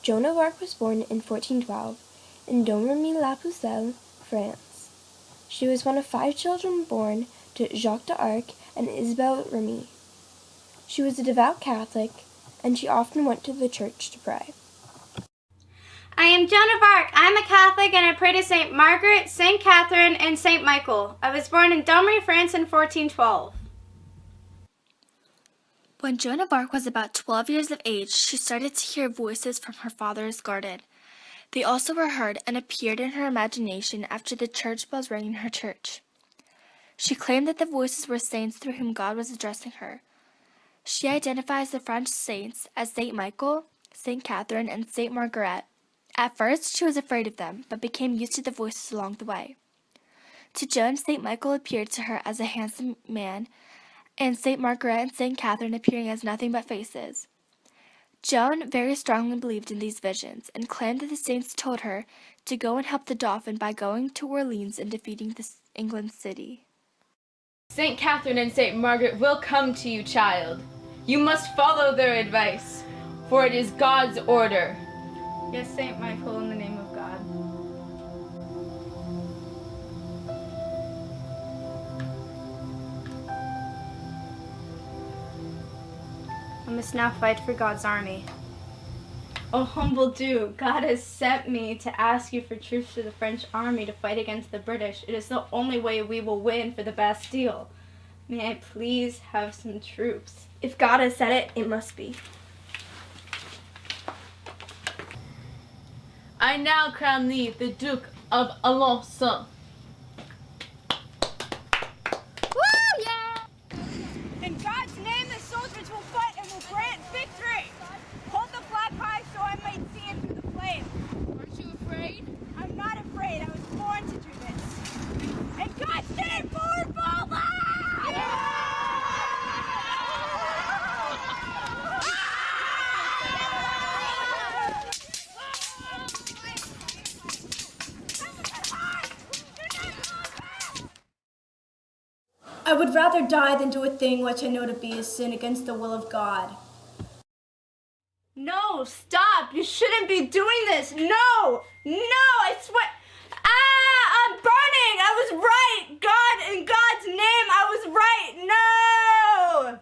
Joan of Arc was born in 1412 in Domremy-la-Pucelle, France. She was one of 5 children born to Jacques d'Arc and Isabelle Remy. She was a devout Catholic, and she often went to the church to pray. I am Joan of Arc. I'm a Catholic and I pray to St. Margaret, St. Catherine, and St. Michael. I was born in Domremy, France in 1412. When Joan of Arc was about 12 years of age, she started to hear voices from her father's garden. They also were heard and appeared in her imagination after the church bells rang in her church. She claimed that the voices were saints through whom God was addressing her. She identifies the French saints as St. Michael, St. Catherine, and St. Margaret. At first, she was afraid of them, but became used to the voices along the way. To Joan, St. Michael appeared to her as a handsome man, and St. Margaret and St. Catherine appearing as nothing but faces. Joan very strongly believed in these visions and claimed that the saints told her to go and help the Dauphin by going to Orleans and defeating the England city. St. Catherine and St. Margaret will come to you, child. You must follow their advice, for it is God's order. Yes, St. Michael, in the name of God. I must now fight for God's army. O humble Duke, God has sent me to ask you for troops for the French army to fight against the British. It is the only way we will win for the Bastille. May I please have some troops? If God has said it, it must be. I now crown thee the Duke of Alençon. In God's name, the soldiers will fight and will grant victory. Hold the flag high so I might see it through the flames. Aren't you afraid? I'm not afraid. I was born to do this. In God's name, forward, Bowman! I would rather die than do a thing which I know to be a sin against the will of God. No, stop! You shouldn't be doing this! No! No, I swear! I'm burning! I was right! God, in God's name, I was right! No!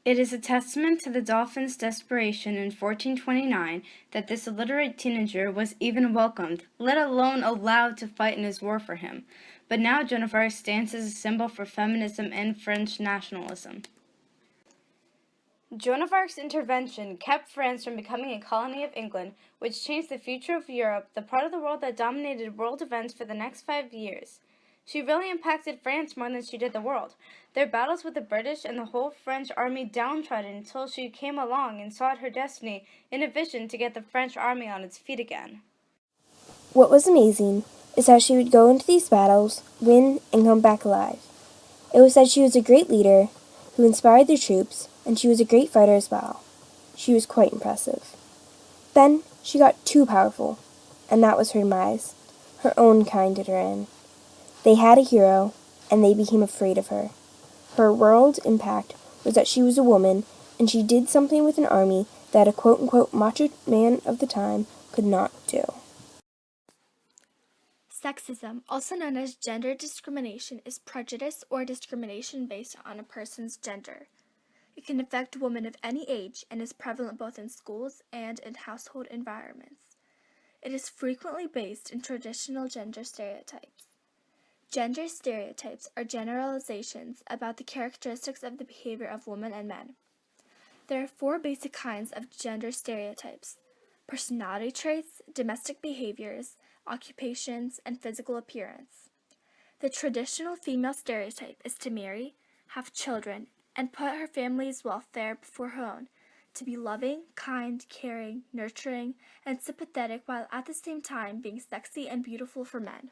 It is a testament to the Dauphin's desperation in 1429 that this illiterate teenager was even welcomed, let alone allowed to fight in his war for him. But now Joan of Arc stands as a symbol for feminism and French nationalism. Joan of Arc's intervention kept France from becoming a colony of England, which changed the future of Europe, the part of the world that dominated world events for the next 5 years. She really impacted France more than she did the world. Their battles with the British and the whole French army downtrodden until she came along and sought her destiny in a vision to get the French army on its feet again. What was amazing is how she would go into these battles, win, and come back alive. It was said she was a great leader who inspired the troops, and she was a great fighter as well. She was quite impressive. Then she got too powerful, and that was her demise. Her own kind did her in. They had a hero, and they became afraid of her. Her world impact was that she was a woman, and she did something with an army that a quote-unquote macho man of the time could not do. Sexism, also known as gender discrimination, is prejudice or discrimination based on a person's gender. It can affect women of any age and is prevalent both in schools and in household environments. It is frequently based in traditional gender stereotypes. Gender stereotypes are generalizations about the characteristics of the behavior of women and men. There are 4 basic kinds of gender stereotypes: personality traits, domestic behaviors, occupations, and physical appearance. The traditional female stereotype is to marry, have children, and put her family's welfare before her own, to be loving, kind, caring, nurturing, and sympathetic while at the same time being sexy and beautiful for men.